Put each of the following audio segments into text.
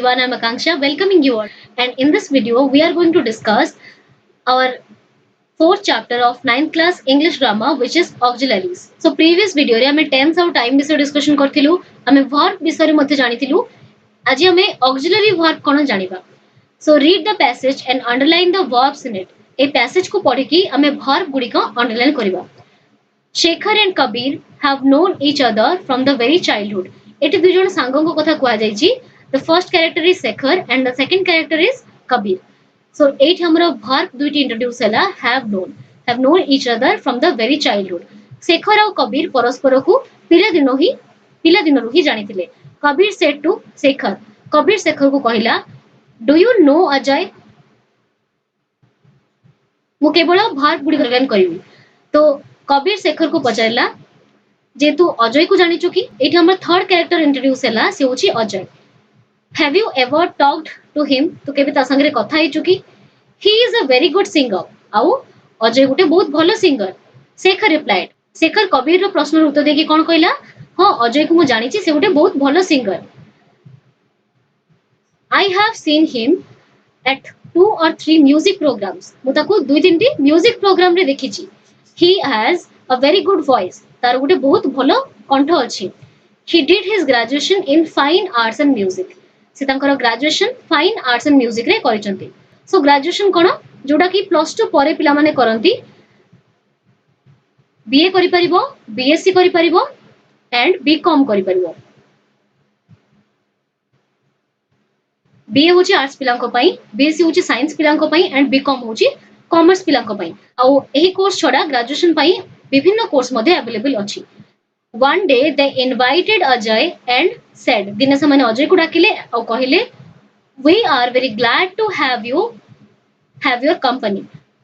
everyone, I'm Akanksha welcoming you all. And in this video, we are going to discuss our fourth chapter of ninth class English grammar, which is auxiliaries. So previous video रे हमें tense और time विषय discussion करथिलु, हमें verb विषय मध्ये जानिथिलु. आज हमें auxiliary verb cone जानिबा. So read the passage and underline the verbs in it. A passage को पढ़िकी हमें verb गुडी को underline करिबा. Shekhar and Kabir have known each other from the very childhood. Eighty दुई जन सांगों को कथा कुआ जाइछि. The first character is Shekhar and the second character is Kabir. So eight हमरो verb दुईटी introduce हला have known each other from the very childhood. Shekhar और कबीर परस्पर को पिला दिनरु ही जानिथिले. कबीर said to शेखर, कबीर शेखर को कहिला, do you know अजय? मु केवल verb गुडी करगन करिवि. तो कबीर शेखर को पचारला जे तू अजय को जानिचु कि एठी हमर थर्ड कैरेक्टर इंट्रोड्यूस हला से होची Ajay. Have you ever talked to him? तो केबे ता संगे कथा हिचु कि he is a very good singer. आउ अजय गुटे बहुत भलो सिंगर. शेखर रिप्लाइड. शेखर कबीर रो प्रश्न उत्तर देकी कोन कहला? हां अजय को मु जानिची से गुटे बहुत भलो singer. I have seen him at 2 or 3 music programmes. मु ताको दुई तीनटी म्यूजिक प्रोग्राम रे देखिची. He has a very good voice. तार गुटे बहुत भलो कंठ अछि. He did his graduation in fine arts and music. से तांकर graduation fine arts and music रे करिसंती. सो ग्रेजुएशन कोन जोडा कि +2 परे पिला माने करंती. बीए करि परिबो, बीएससी करि परिबो एंड बीकॉम करि परिबो. बीए होची आर्ट्स पिलांको पई, बीएससी होची साइंस पिलांको पई एंड बीकॉम होची कॉमर्स पिलांको पई. आ एही कोर्स छोडा ग्रेजुएशन पई विभिन्न कोर्स मध्ये अवेलेबल अछि. One day they invited Ajay and said, दिने से माने अजय को डाकिले और कहिले, we are very glad to have your company.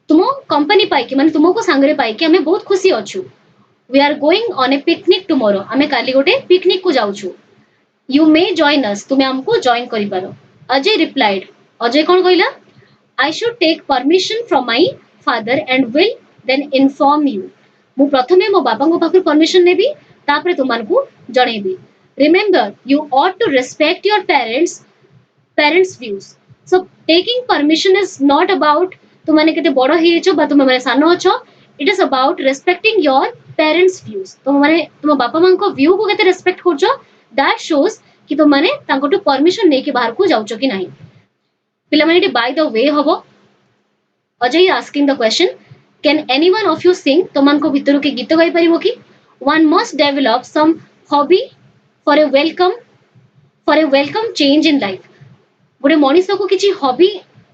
तुमो कंपनी पाई कि माने तुमो को सांगरे पाई कि हमें बहुत खुशी अछु. We are going on a picnic tomorrow. हमें काली गोटे पिकनिक को जाउछु. You may join us. तुमे हमको जॉइन करि पारो. अजय replied. अजय कोन कहिला? I should take permission from my father and will then inform you. मु प्रथमे मो बापा को पाखु परमिशन नेबी तापरे तुमान को जणेबी. Remember, you ought to respect your parents views. So taking permission is not about Tumane केते बडो हेचो बा तुमे माने सानो अछो. It is about respecting your parents views. Tumane तुम बापा मान को व्यू को केते रेस्पेक्ट करछो. That shows कि तुमाने तांकोटू परमिशन नै के बाहर को जाउछो कि नाही. पिला माने by the way हबो. Ajay asking the question, can anyone of you sing? तुमान को भितरु के गीत गाई परिबो कि? One must develop some hobby for a welcome change in life. गोटे मनीष को किछि हॉबी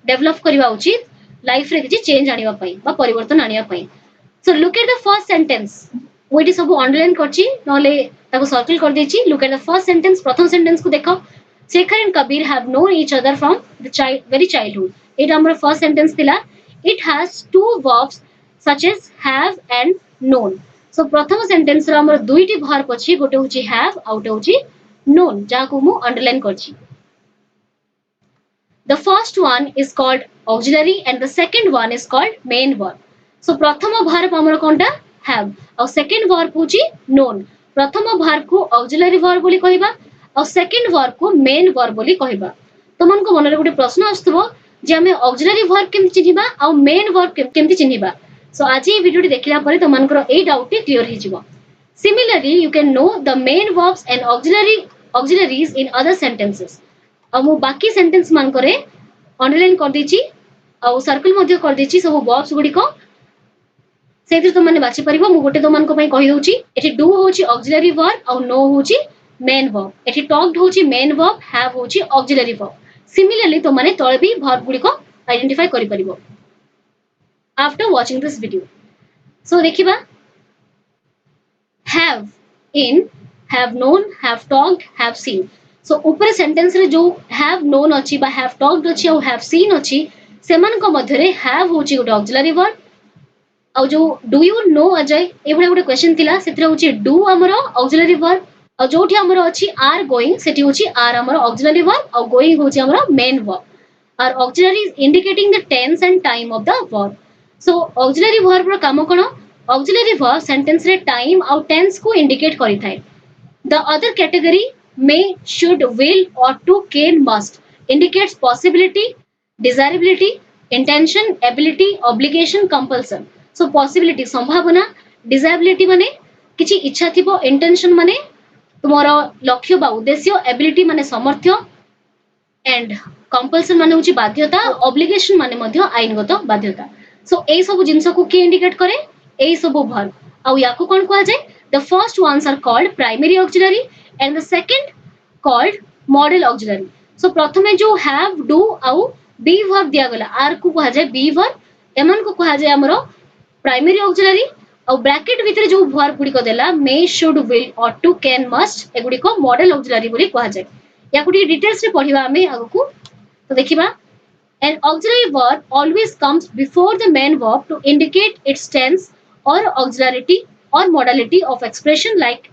डेवलप करबा उचित लाइफ रे किछि चेंज आनिबा पई बा परिवर्तन आनिबा पई. So look at the first sentence. ओइटी सब अंडरलाइन करछि नले ताको सर्कल कर देछि. Look at the first sentence. प्रथम सेंटेंस को देखो. Shekhar and Kabir have known each other from the very childhood. एटा हमर फर्स्ट सेंटेंस थिला. It has two verbs such as have and known. So प्रथम सेंटेंस रा हमर दुईटी verb अछि. गोटे होछि have आउटे होछि known जा को मु अंडरलाइन करछि. The first one is called auxiliary and the second one is called main verb. So प्रथम verb हमर कोनटा have और second verb होछि known. प्रथम verb को auxiliary verb बोली कहिबा और second verb को main verb बोली कहिबा. तो मन को मन रे गोटे प्रश्न आस्तबो जे हमें ऑक्सिलरी वर्ब केमति चिन्हिबा आ मेन वर्ब केमति चिन्हिबा. सो आज ये वीडियो देखिला परे तो मानकर ए डाउट क्लियर हि जिवो. Similarly you can know the main verbs and auxiliaries in other sentences. आ मु बाकी सेंटेंस मान करे अंडरलाइन कर दिछि आ सर्कल मध्ये कर दिछि सब वर्ब्स गुडी को सेति तो माने बाछि परिबो. मु गोटे तो मान को पई कहि दोछि. एठी डू होछि ऑक्सिलरी वर्ब आ नो होछि मेन वर्ब. एठी टॉक्ड होछि मेन वर्ब, हैव होछि ऑक्सिलरी वर्ब. Similarly, तो माने तळे भी verb गुडी को आइडेंटिफाई करि परिबो आफ्टर वाचिंग दिस वीडियो. सो देखिबा have in, have known, have talked, have seen. सो ऊपर सेंटेंस रे जो have known अछि बा have talked अछि और have seen अछि सेमन को मध्य रे have होछि गोटे ऑक्सिलरी वर्ब और जो do you know अजय ए भले गोटे क्वेश्चन थिला सेतरे होछि do हमरो ऑक्सिलरी वर्ब और जोठी हमरो अछि आर गोइंग सेठी होछि आर हमरो ऑक्सिलरी वर्ब और गोइंग होछि हमरो main verb. Are auxiliary is indicating the tense and time of the verb. So auxiliary verb रो काम कोन? ऑक्सिलरी वर्ब सेंटेंस रे टाइम और टेंस को इंडिकेट करि थाए. The other category may, should, will, ought to, can, must indicates possibility, desirability, intention, ability, obligation, compulsion. So possibility संभावना, desirability माने किछि इच्छा थिबो, intention माने तुमरो लक्ष्य बा उद्देश्य, ability माने सामर्थ्य, and compulsion माने होची बाध्यता, obligation माने मध्य आईनगत बाध्यता. So एई सब जिंस को के इंडिकेट करे, एई सब verb. आउ याको कोन कहआ जाय? The first ones are called primary auxiliary and the second called model auxiliary. So प्रथमे जो have, do आउ be verb दिया गला, आर को कहआ जाय be verb, एमन को कहआ जाय हमरो प्राइमरी ऑक्सिलरी और ब्रैकेट भितर जो वर्ब गुडी को देला may should will ought to can must एगुडी को मॉडल ऑक्सिलरी बोली कहआ जाय. या गुडी डिटेल्स रे पढिबा हमें आगु तो देखिबा. An auxiliary verb always comes before the main verb to indicate its tense or auxiliarity or modality of expression like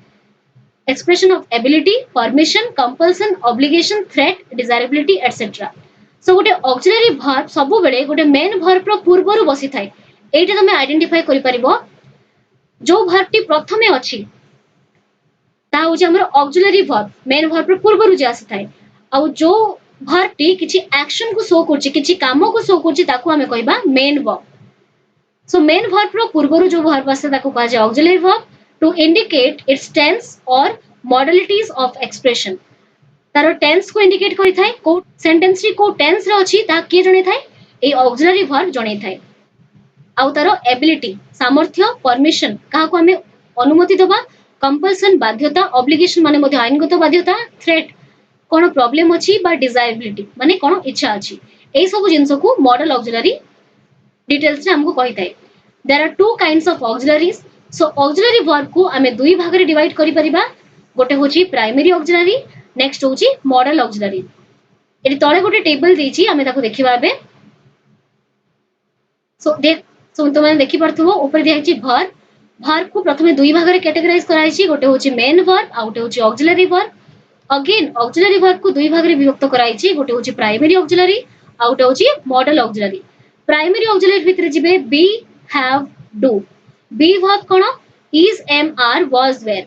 expression of ability, permission, compulsion, obligation, threat, desirability, etc. So गोटे auxiliary verb सबु बेले गोटे main verb रो पूर्वरु बसी थाए. एटा तमे identify करि परिबो जो verb T प्रथमे अछि ता होछि हमर auxiliary verb, main verb रो पूर्वरु जे आसी थाए. आउ जो verb टी किछि action को शो करछि, किछि कामो को शो करछि ताकू हमें कहबा main verb. So main verb रो पूर्वरु जो verb आसे ताकू कहै छै auxiliary verb to indicate its tense or modalities of expression. तारो टेंस को इंडिकेट करि थाए, को सेंटेंस री को टेंस रे अछि ता के जणे थाए, ए ऑक्सिलरी वर्ब जणे थाए. आउ तारो एबिलिटी सामर्थ्य, परमिशन कहा को हमें अनुमति दबा, कंपल्सन बाध्यता, ऑब्लिगेशन माने मध्ये आईनगत बाध्यता, थ्रेट कोन प्रॉब्लम अछि बा डिजायरेबिलिटी माने कोन इच्छा अछि. एई सब जिंस को मॉडल ऑक्सिलरी डिटेल्स रे हमको कहि थाए. There are two kinds of auxiliaries. So auxiliary verb को हमें दुई भाग रे डिवाइड करि परिबा. गोटे होची प्राइमरी ऑक्सिलरी, नेक्स्ट होची मॉडल ऑक्सिलरी. एटी तळे गोटे टेबल देछि हमें ताको देखिबा बे. सो तुम देखि पारथुबो ऊपर दिया अछि verb. verb को प्रथमे दुई भाग रे कैटेगराइज कराइ छी. गोटे होची मेन verb आ गोटे होची auxiliary verb. Again auxiliary verb को दुई भाग रे विभक्त कराइ छी. गोटे होची प्राइमरी ऑक्सिलरी आ गोटे होची मॉडल ऑक्सिलरी. प्राइमरी ऑक्सिलरी भितर जिबे be, have, do. be verb cone is, am, are, was, were.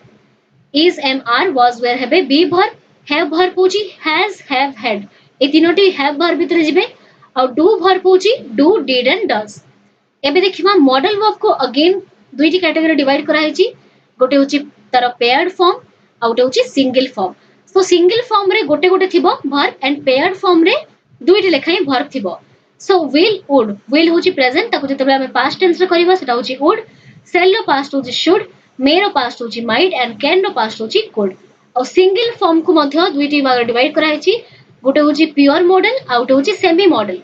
is, am, are, was, were हेबे be verb. have verb होची has, have, had. A तीनोटी have verb भितर जिबे आ do verb होची do, did and does. एबे देखिबा modal verb को again दुईटी category divide करा हेची. गोटे होची तार पेयर्ड फॉर्म आ गोटे होची सिंगल फॉर्म. सो सिंगल फॉर्म रे गोटे गोटे थिबो वर्ब एंड पेयर्ड फॉर्म रे दुईटी लेखाई वर्ब थिबो. So will, would. विल होची प्रेजेंट ताको जतबे हम पास्ट टेंस रे करबा सेटा होची वुड. सेल रो पास्ट होची शुड. मे रो पास्ट होची माइट एंड कैन रो पास्ट होची कुड. और सिंगल फॉर्म को मध्य दुईटी भाग डिवाइड करा हेची. गोटे होची प्योर मॉडल आ गोटे होची सेमी मॉडल.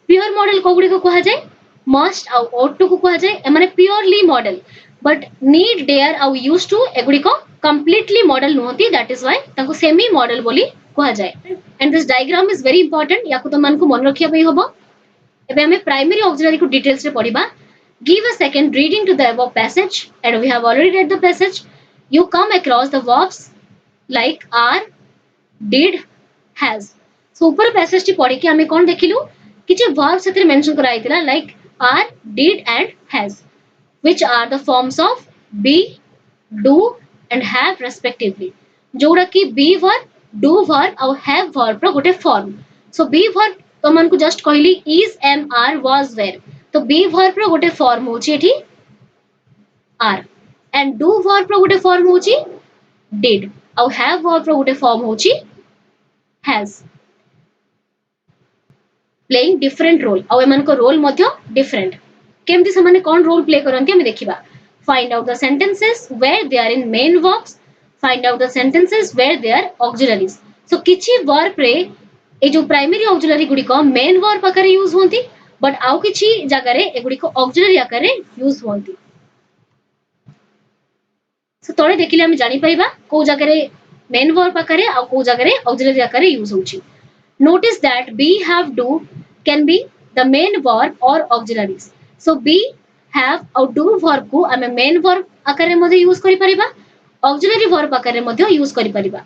प्योर मॉडल को गुडी को कहा जाय मस्ट आउ ought to को कहा जाय माने purely modal. But need, dare आउ यूज्ड टू एगुडी को कंप्लीटली मॉडल नोती. दैट इज व्हाई ताको सेमी मॉडल बोली कहा जाय. And this diagram is very important. याको तो मन को मन रखिया पई होबो. एबे हमें प्राइमरी ऑक्सिलरी को डिटेल्स रे पढिबा. Give a second reading to the above passage and we have already read the passage. You come across the verbs like are, did, has. So ऊपर पैसेज टी पढी के हमें कोन देखिलु किछि वर्ब सेतिर मेंशन कराइतिला like are, did and has, which are the forms of be, do and have respectively. जोड़ा की be verb, do verb और have verb रो गोटे form. So be verb तो मन को just कहली is, am, are, was, were. तो be verb रो गोटे form होची एठी are and do verb रो गोटे form होची did और have verb रो गोटे form होची has. प्लेइंग डिफरेंट रोल और एमन को रोल मध्य डिफरेंट. केमती समाने कोन रोल प्ले करंती हम देखिबा. Find out the sentences where they are in main verbs. Find out the sentences where they are auxiliaries. So किछि वर्ब रे ए जो प्राइमरी ऑक्सिलरी गुडी को मेन वर्ब आकार यूज होंती बट आउ किछि जगह रे ए गुडी को ऑक्सिलरी आकार रे यूज होंती. सो तळे देखिले हम जानि पाइबा को जगह रे मेन वर्ब आकार रे आ को जगह रे ऑक्सिलरी आकार रे यूज होची. Notice that be, have, do can be the main verb or auxiliaries. So be, have और do verb को हमें main verb आकार में मध्य यूज करि परिबा, auxiliary verb आकार में मध्य यूज करि परिबा.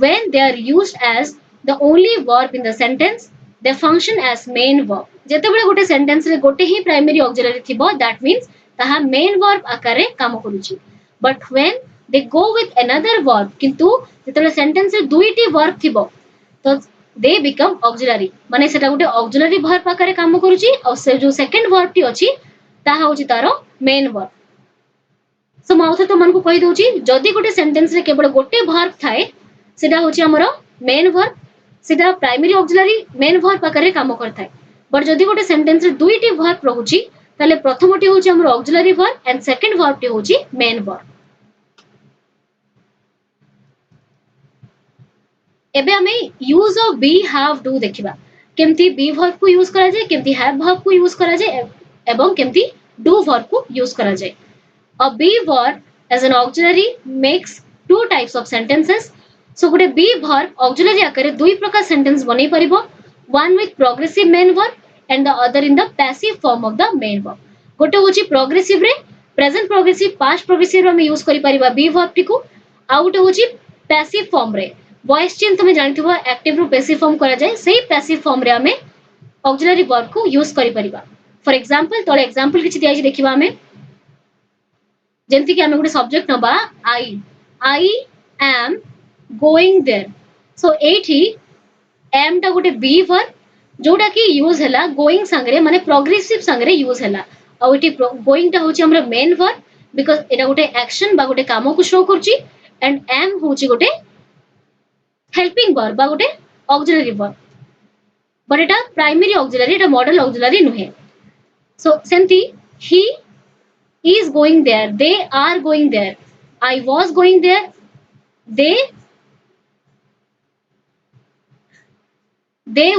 When they are used as the only verb in the sentence, they function as main verb. जेतेबेले गोटे सेंटेंस रे गोटे ही प्राइमरी auxiliary थिबो that means ताहा main verb आकार रे काम करूची. But when they go with another verb किंतु जेतेबेले सेंटेंस रे दुईटी verb थिबो तो दे बिकम ऑक्सिलरी माने सेटा गुटे ऑक्सिलरी वर्ब आकार काम करूची और से जो सेकंड वर्ब टी अछि ताहा होची तारो मेन वर्ब सो माउथ तो मन को कहि दोची जदी गुटे सेंटेंस रे केवल गोटे वर्ब थाए सेटा होची हमरो मेन वर्ब सेटा प्राइमरी ऑक्सिलरी मेन वर्ब आकार काम करथाय बट जदी गोटे सेंटेंस रे दुईटी वर्ब रहुची ताले प्रथमटी होची हमरो auxiliary verb and second verb टी होची मेन वर्ब एबे हमें use of be have do देखिबा केमती बी वर्ब को यूज करा जाय केमती हैव वर्ब को यूज करा जाय एवं केमती डू वर्ब को यूज करा जाय a be verb as an auxiliary makes two types of sentences so गोटे be verb auxiliary आकारे दुई प्रकार sentence बनै परिबो one with progressive main verb and the other in the passive form of the main verb गोटे होची progressive रे present progressive past progressive रे हम use करि परिबा be verb टी को आ गोटे होची passive form रे voice change तुमे जानिथिबो active रो passive form करा जाय सेही passive form रे हमें auxiliary verb को यूज करि परिबा for example तळे example किछि दिया छि देखिबा हमें जेमती कि हमें गोटे सब्जेक्ट नबा I am going there so एठी एम टा गोटे बी वर्ब जोटा कि यूज हैला गोइंग संगरे माने प्रोग्रेसिव संगरे यूज हैला और एठी गोइंग टा होची हमर मेन वर्ब बिकॉज़ एटा गोटे एक्शन बा गोटे काम को शो करची एंड एम होची गोटे हेल्पिंग वर्ब बा गोटे auxiliary verb but Etah primary auxiliary Etah model auxiliary नुहे सो सेमती ही is going there they are going there I was going there they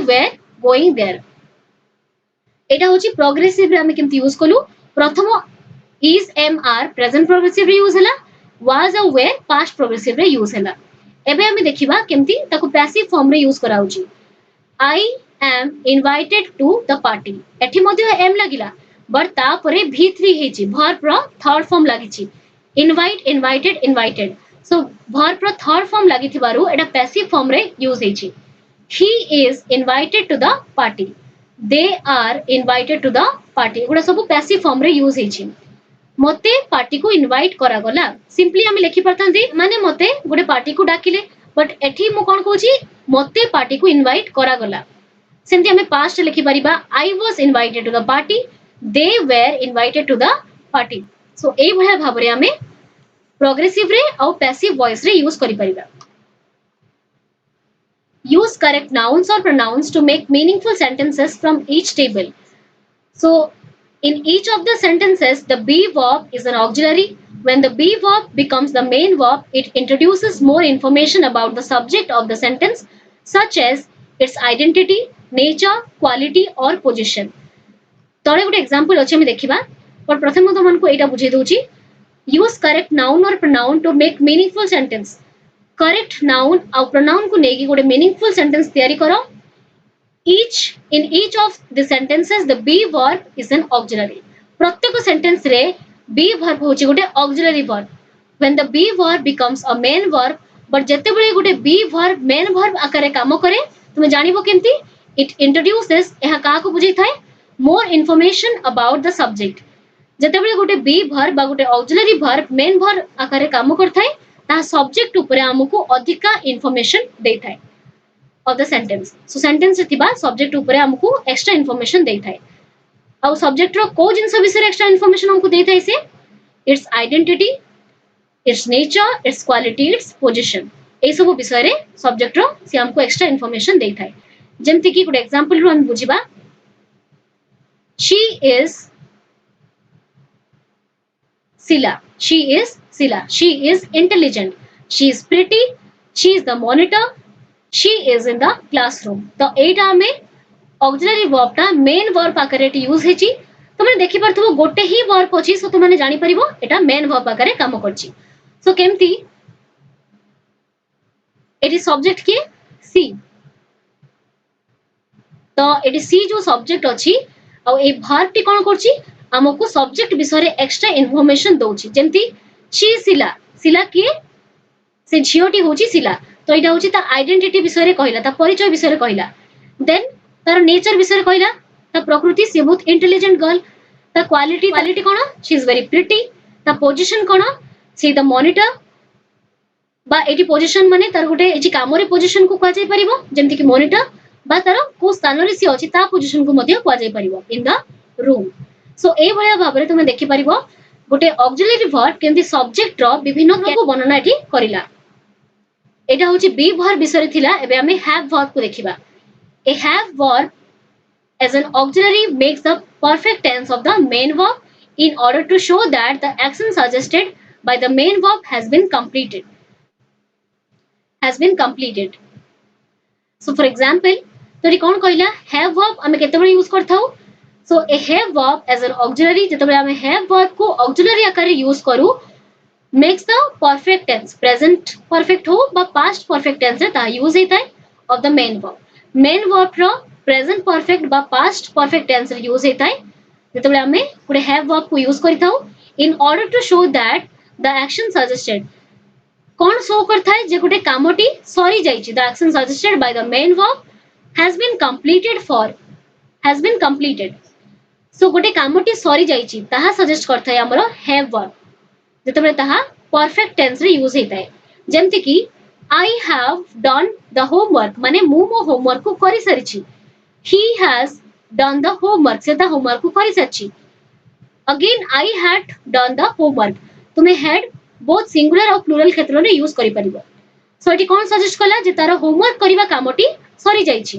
were going there एटा होची प्रोग्रेसिव रे हम केमती यूज कलु प्रथम is am are present progressive रे use हला was और were past progressive रे यूज हला एबे हम देखिबा केमती ताको पैसिव फॉर्म रे use कराउची I am invited to the party एठी मध्ये am लागिला बट तापरे v3 हेची वर्ब रो थर्ड फॉर्म लागिची invite invited invited so verb रो थर्ड फॉर्म लागिथिबारु एटा पैसिव फॉर्म रे यूज हेची he is invited to the party they are invited to the party गुडा सब पैसिव फॉर्म रे यूज हेची मते पार्टी को इनवाइट करा गला सिंपली हम लिखि परथांती माने मते गुडे पार्टी को डाकिले बट एठी मु कोन कहूची मते पार्टी को इनवाइट करा गला सेंती हमें पास्ट लिखि परिबा I was invited to the party they were invited to the party so ए भया भाबरे हमें प्रोग्रेसिव रे और पैसिव वॉइस रे यूज करि परिबा use correct nouns or pronouns to make meaningful sentences from each table so in each of the sentences the be verb is an auxiliary when the be verb becomes the main verb it introduces more information about the subject of the sentence such as its identity nature quality or position तळे गोटे example अछि हम देखिबा पर प्रथम तो मन को एटा बुझे दोची यूज करेक्ट नाउन और pronoun to make meaningful sentence correct noun और प्रोनाउन को नेकी गोटे मीनिंगफुल सेंटेंस तयारी करो each of the sentences the be verb is an auxiliary प्रत्येक सेंटेंस रे be verb होची गोटे auxiliary verb when the be verb becomes a main verb but जते बेले गोटे be verb main verb आकारे काम करे तुमे जानिबो केमती it introduces एहा का को बुझै थाए more information about the subject जते बेले गोटे be verb बा गोटे auxiliary verb main verb आकारे काम करथाय ता सब्जेक्ट ऊपर हमकु अधिका इंफॉर्मेशन देई थाय of the sentence so sentence रे थिबा सब्जेक्ट ऊपर हमकु एक्स्ट्रा इंफॉर्मेशन देई थाय आ सब्जेक्ट रो को जिंस विषय एक्स्ट्रा इंफॉर्मेशन हमकु देई थाय से its identity its nature its quality its position ए सब विषय रे सब्जेक्ट रो से हमकु एक्स्ट्रा इंफॉर्मेशन देई थाय जेमति कि गुड एग्जांपल रो हम बुझिबा she is Sila she is intelligent she is pretty she is the monitor she is in the classroom तो एटा हमें ऑक्सिलरी वर्ब ता मेन वर्ब आकारे यूज हेची तुमने देखि परथबो गोटे ही वर्ब अछि सो तुमने जानि परिबो एटा मेन वर्ब आकारे काम करछि सो केमती एटी सब्जेक्ट के सी तो एटी सी जो सब्जेक्ट अछि आ ए वर्ब टी कोन करछि हमकु सब्जेक्ट विषय एक्स्ट्रा इन्फॉर्मेशन दोछि जेमती शी सिला के से झियोटी होछि सिला तो एटा होछि ता आइडेंटिटी विषय रे कहिला ता परिचय विषय रे कहिला देन तार नेचर विषय रे कहिला ता प्रकृति से बहुत इंटेलिजेंट गर्ल ता क्वालिटी कोन शी इज वेरी प्रिटी ता पोजीशन कोन शी द मॉनिटर बा एटी पोजीशन माने तार गोटे एची काम रे पोजीशन को कुआ जाय परिबो जेमति कि मॉनिटर बा तार को स्थान रे सी अछि ता पोजीशन को मध्ये कुआ जाय परिबो इन द रूम। सो ए भलिया भाबरे तुमे देखि परिबो गोटे ऑक्सिलरी वर्ब केमति सब्जेक्ट रो विभिन्न को वर्णना एठी करिला। एटा होची बी वर्ब विषय थिला एबे हमें हैव वर्ब को देखिबा। ए have verb as an auxiliary makes the perfect tense of the main verb in order to show that the action suggested by the main verb has been completed. So for example, तो कौन कहला have verb हमें केतेबेले use करथाउ। So a have verb as an auxiliary जेतेबेले हमें have verb को auxiliary आकार यूज करू makes the perfect tense present perfect हो बा past perfect tense रे ता यूज हेता है of the main verb. Main verb रो present perfect बा past perfect tense रे यूज हेता है जेतेबेले हमें गोटे have verb को यूज करिथाउ in order to show that the action suggested कौन शो करता है जे गोटे कामटी सरी जाइछि the action suggested by the main verb has been completed. So गोटे कामटी सरी जाइछि ताहा सजेस्ट करता है हमरो have verb जेतेबेले ताहा परफेक्ट टेंस रे यूज हेता है जेमति कि I have done the homework माने मु मो होमवर्क को करि सारिछि। He has done the homework से ता होमवर्क को करि सारिछि। Again I had done the homework तुमे हैड बोथ सिंगुलर और प्लुरल क्षेत्र रे यूज करि परिबो। सो एटी कोन सजेस्ट कला जे तार होमवर्क करिवा कामटी सरी जाइछि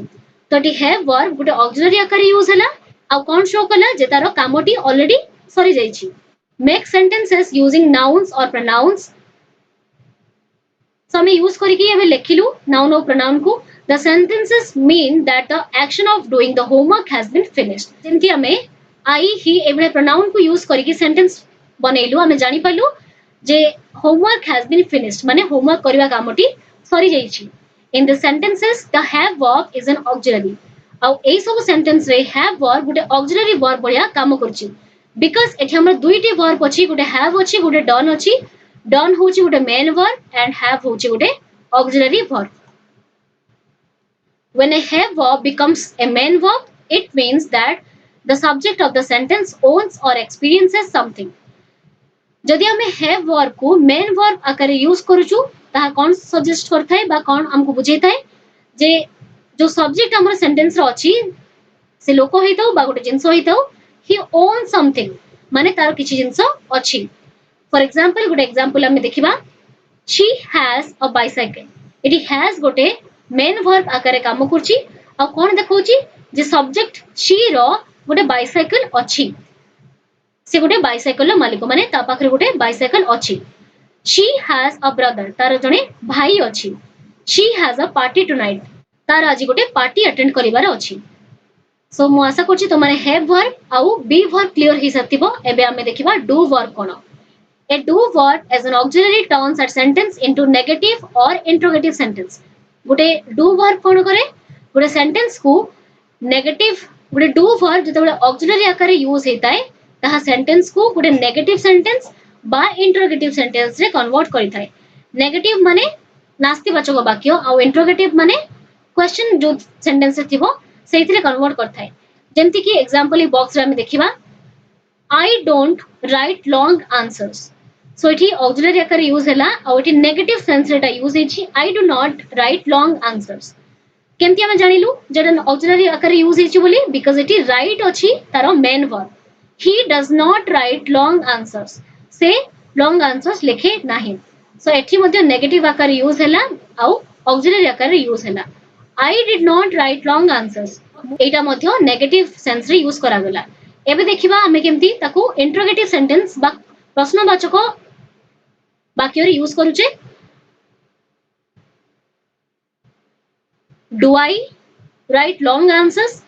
तो eighty have verb Gute auxiliary आकार यूज हला आ कोन शो कला जे तार कामटी ऑलरेडी सरी जाइछि। Make sentences using nouns or pronouns. So हमें यूज करके हमें लिखिलु noun और pronoun को the sentences mean that the action of doing the homework has been finished. जेमति हमें I he एबले pronoun को यूज करके sentence बनेलु हमें जानि पालु जे homework has been finished माने homework करिवा कामटी सरी जाइछि। In the sentences the have verb is an auxiliary. ଆଉ एई सब sentence रे have verb Gute auxiliary verb Ballia काम करछि because एठी हमर दुईटी verb अछि गुटे have अछि गुटे done अछि। done होछि गुटे main verb and have होछि गुटे auxiliary verb. When a have verb becomes a main verb it means that the subject of the sentence owns or experiences something. जदि हमें have verb को main verb आकारे use करूछु ताहा कोन suggest करथाय बा कोन हमको बुझेथाय जे जो subject हमर sentence रो अछि से लोक हेताउ बा गुटे जिंस हेताउ he owns something माने तार किछि जिंस अछि। फॉर एग्जांपल गुटे एग्जांपल हमें देखिबा she has a bicycle eighty has गोटे मेन वर्ब आकारे काम करछि आ कोन देखौछि जे सब्जेक्ट she रो गोटे बाइसाइकल अछि से गोटे बाइसाइकल रो मालिक माने ता पाखरे गोटे बाइसाइकल अछि। she has a brother तार जणे भाई अछि। she has a party tonight तार आज गोटे पार्टी अटेंड करिवार अछि। सो मु आशा करछि तमारे have verb आउ be verb क्लियर हि सतिबो। एबे हमें देखिबा do verb cone. A do verb as an auxiliary turns a sentence into negative or interrogative sentence. Gute do verb कोन करे गुटे सेंटेंस को negative Gute do verb जतबेले auxiliary आकारे use हेताय ताहा sentence को गुटे negative sentence बा इंटरोगेटिव सेंटेंस रे convert करिथाय। Negative माने नास्तिवाचक वाक्य आउ इंटरोगेटिव माने क्वेश्चन जो सेंटेंस रे थिबो सेइथिरे कन्वर्ट करथाय। जेमति कि एग्जांपल इ बॉक्स रे हमें देखिबा I don't write long answers. सो एठी ऑक्सिलरी आकारे यूज हैला आ एठी नेगेटिव सेंस रेटा यूज हेछि I do not write long answers. केमति हमें जानिलु जेडन ऑक्सिलरी आकारे यूज हेछि बोली बिकॉज़ एठी राइट अछि तारो main verb. He does not write long answers. से long answers लिखे नाही। सो एठी मध्ये नेगेटिव आकारे यूज हैला आ ऑक्सिलरी आकारे यूज हैला। I did not write long answers. एटा मध्ये नेगेटिव सेंस रे यूज करा गेला। एबे देखिबा हमें केमति ताकू इंटरोगेटिव सेंटेंस बा प्रश्नवाचक वाक्य रे यूज करूचे। Do I write long answers?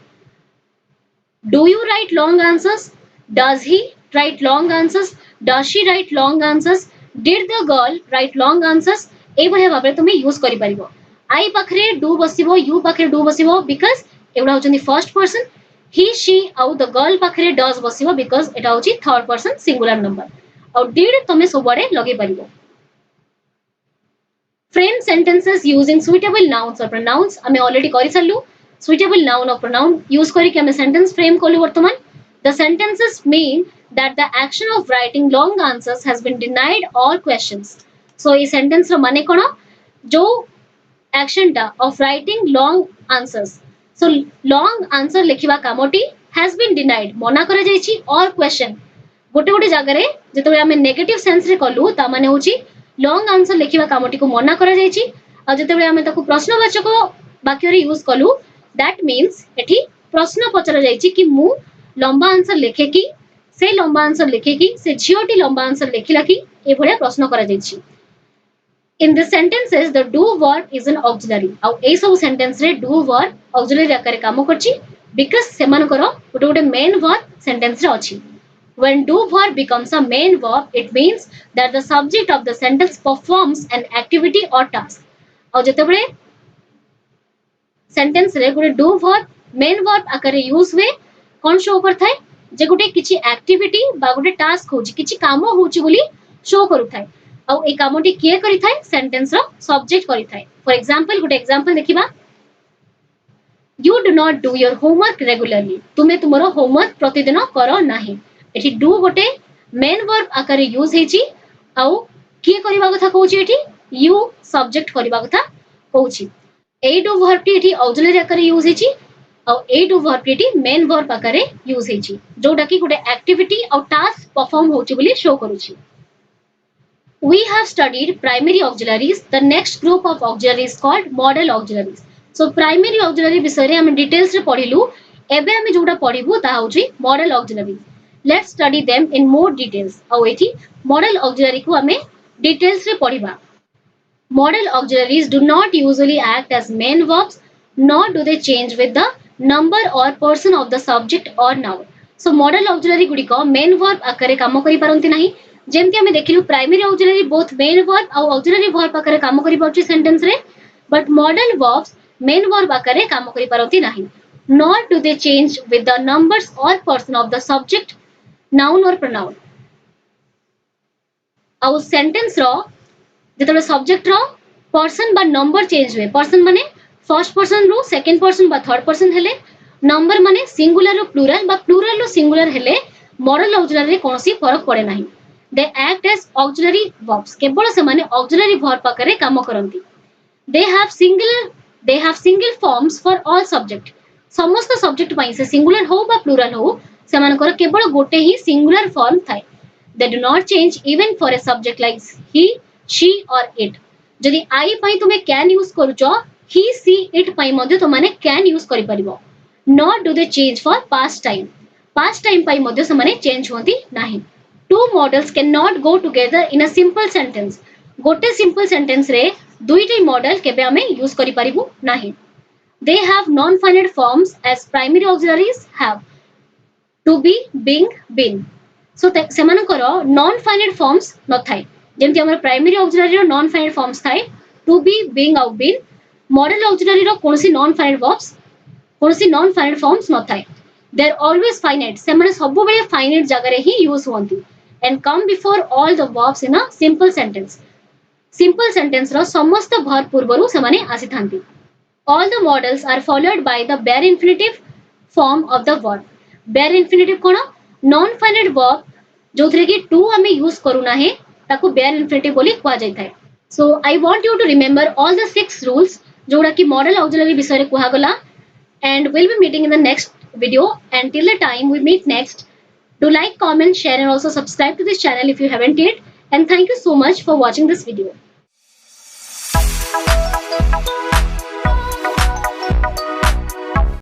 Do you write long answers? Does he write long answers? Does she write long answers? Did the girl write long answers? ए भलिया भाबरे तुमे यूज करि परिबो। I पाखरे do बसिबो you पाखरे do बसिबो because एवडा होचनी first person. he she आउ the girl पाखरे does बसिबो because एटा होची थर्ड पर्सन सिंगुलर नंबर। आउ did तुमे सबडे लगे परिबो। Frame sentences using suitable nouns or pronouns हमें ऑलरेडी करि सल्लु। suitable noun or pronoun use करि के हमें सेंटेंस फ्रेम कलु वर्तमान। The sentences mean that the action of writing long answers has been denied all questions. सो ये सेंटेंस रो माने कोन जो एक्शन टा of writing long answers so long answer लिखिबा कामटी हैज बीन डिनाइड मना करा जायछि और क्वेश्चन गोटे गोटे जगह रे जेतबे हमें नेगेटिव सेंस रे कलु ता माने होछि लॉन्ग आंसर लिखिबा कामटी को मना करा जायछि आ जेतबे हमें ताको प्रश्नवाचक वाक्य रे यूज कलु दैट मीन्स एठी प्रश्न पचरा जायछि कि मु लंबा आंसर लिखे कि से लंबा आंसर लिखे कि से झियोटी लंबा आंसर लिखिला कि ए भलिया प्रश्न करा जायछि in the sentences the do verb is an auxiliary au ei सब sentence रे do verb auxiliary आकार काम करछि because सेमानकर गोटे गोटे main verb sentence रे अछि when do verb becomes a main verb it means that the subject of the sentence performs an activity or task au जेतेबेले sentence रे गोटे do verb main verb आकार यूज हुए कोन show करथाय जे गोटे किछि activity बा गोटे टास्क होछि किछि काम होछि बोली शो करूथाय आउ ए कामटी किए करिथाय सेंटेंस रो सब्जेक्ट करिथाय फॉर एग्जांपल गुड एग्जांपल देखिबा you do not do your homework regularly तुमे तुमरो होमवर्क प्रतिदिन करो नाही एठी डू गोटे मेन वर्ब आकार यूज हेची आउ किए करिबा कथा कहूची एठी यू सब्जेक्ट करिबा कथा कहूची ए डू वर्ब टी एठी ऑक्सिलरी आकार यूज हेची आउ ए डू वर्ब टी मेन वर्ब आकार यूज हेची जोटा की गोटे एक्टिविटी आउ टास्क परफॉर्म होची बोली शो करूची We have studied primary auxiliaries. The next group of auxiliaries is called model auxiliaries. So primary auxiliary विषय रे हम details रे पढिलु एबे हम जोटा पढिबु ता होची model auxiliaries. Let's study them in more details. आ एठी model auxiliary को हमें details रे पढिबा. Model auxiliaries do not usually act as main verbs nor do they change with the number or person of the subject or noun. So model auxiliary गुडी को main verb आकारे काम करि परंती नाही जेमती हमें देखिलु primary auxiliary both main verb और auxiliary verb आकारे काम करि पाउची सेंटेंस रे but modal verbs main verb आकारे काम करि पारंती नाही nor do they change with the numbers और person of the subject noun और प्रोनाउन आउ सेंटेंस रो जेतबे सब्जेक्ट रो पर्सन बा नंबर चेंज हुए पर्सन माने फर्स्ट पर्सन रो सेकंड पर्सन बा थर्ड पर्सन हेले नंबर माने सिंगुलर रो प्लुरल बा प्लुरल रो सिंगुलर हेले मॉडल ऑक्सिलरी रे कोनोसी फरक पड़े नाही they act as auxiliary verbs केवल से माने auxiliary verb आकारे काम करंती they have single forms for all subject समस्त सब्जेक्ट पई से सिंगुलर हो बा प्लुरल हो से मानकर केवल गोटे ही सिंगुलर फॉर्म थाए they do not change even for a subject like he she or it जदि I पई तुमे can यूज करूचो he she it पई मध्ये तो माने can यूज करि परिबो nor do they change for past time पई मध्ये से माने चेंज होती नाही Two models cannot go together in a simple sentence. गोटे simple sentence रे दुईटी model केबे हमें यूज करि परिबु नाही. They have non-finite forms as primary auxiliaries have. To be, being, been. So सेमानकर non-finite forms न थाए. जेमति हमर primary auxiliary रो non-finite forms थाए. To be, being और been. Model auxiliary रो कोनसी non-finite verbs, कोनसी non-finite forms न थाए. They are always finite. सेमाने सबु बेले finite जगह रे ही use होंती. And come before all the verbs in a simple sentence. Simple sentence रो समस्त verb पूर्वरु समाने आसी थांती. All the models are followed by the bare infinitive form of the verb. Bare infinitive cone non-finite verb जोथरे कि to हमें use करू ना है ताको bare infinitive बोली कुआ जाय थाए. So I want you to remember all the 6 rules जोड़ा कि model auxiliary विषय रे कुहा गला and we'll be meeting in the next video and till the time we meet next. Do like, comment, share and also subscribe to this channel if you haven't yet. And thank you so much for watching this video.